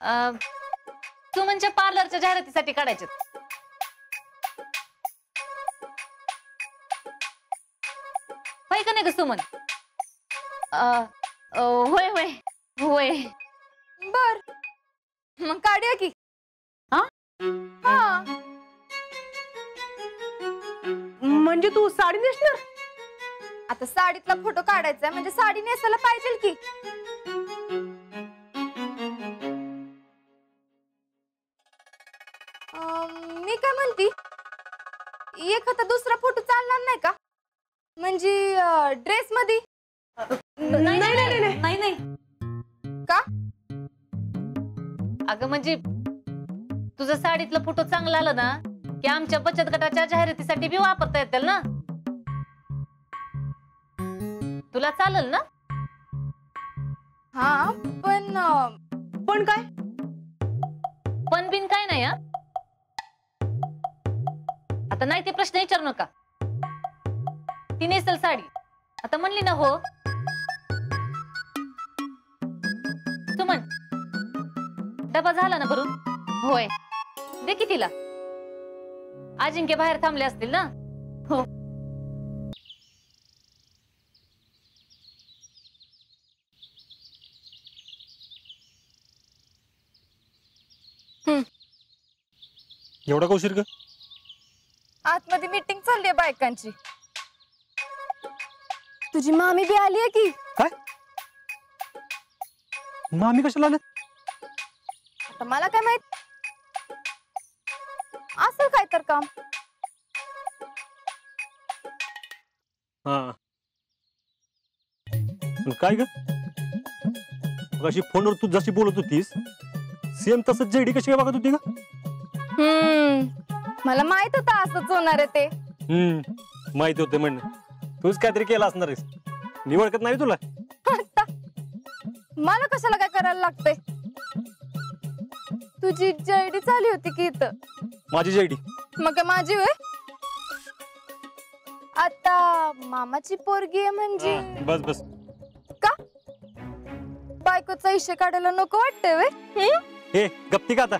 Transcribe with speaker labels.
Speaker 1: सुमनच्या पार्लरच्या जाहिरातीसाठी काढायचे. होय का नाही ग सुमन? होय होय होय.
Speaker 2: बर मग काढूया की.
Speaker 1: हा
Speaker 2: हा
Speaker 3: म्हणजे तू साडी नेसणार?
Speaker 2: आता साडीतला फोटो काढायचा म्हणजे साडी नेसायला पाहिजे की. मी काय म्हणती, एखादा दुसरा फोटो चालणार नाही का? म्हणजे ड्रेस मध्ये.
Speaker 1: नाही नाही नाही नाही नाही.
Speaker 2: का?
Speaker 1: अगं म्हणजे तुझं साडीतलं फोटो चांगला आला ना की आमच्या बचत गटाच्या जाहिरातीसाठी बी वापरता येतील ना. तुला चालेल ना?
Speaker 2: हा
Speaker 3: पण काय?
Speaker 1: पण बिन काय नाही. आता नाही ते प्रश्न विचारू नका. ती नेसल साडी आता म्हणली ना हो. सुमन डबा झाला ना भरून?
Speaker 2: होय.
Speaker 1: दे की तिला. अजिंक्य बाहेर थांबले असतील ना. हो.
Speaker 4: एवढा कौशीर का?
Speaker 2: आतमध्ये मीटिंग चालली आहे बायकांची. तुझी मामी बी आली आहे की.
Speaker 4: काय? मामी कशाला आल्या?
Speaker 2: आता मला काय माहित, असं काय तर काम.
Speaker 4: हा काय ग? अशी फोनवर तू जशी बोलत होतीस सेम तसंच जेडी कशी काय बघत होती का?
Speaker 2: मला माहित होतं असंच होणार आहे ते.
Speaker 4: माहिती होते म्हणणं. तूच काहीतरी केलं असणार आहेस. निवडकत नाही तुला.
Speaker 2: मला कशाला काय करायला लागतंय? तुझी जयडी चालली होती की इथं.
Speaker 4: माझी जेडी?
Speaker 2: मग काय माझी होय? आता मामाची पोरगी आहे म्हणजे.
Speaker 4: बस बस.
Speaker 2: का बायकोचा हिस्से काढायला नको वाटतंय?
Speaker 4: हे गप्ती का आता?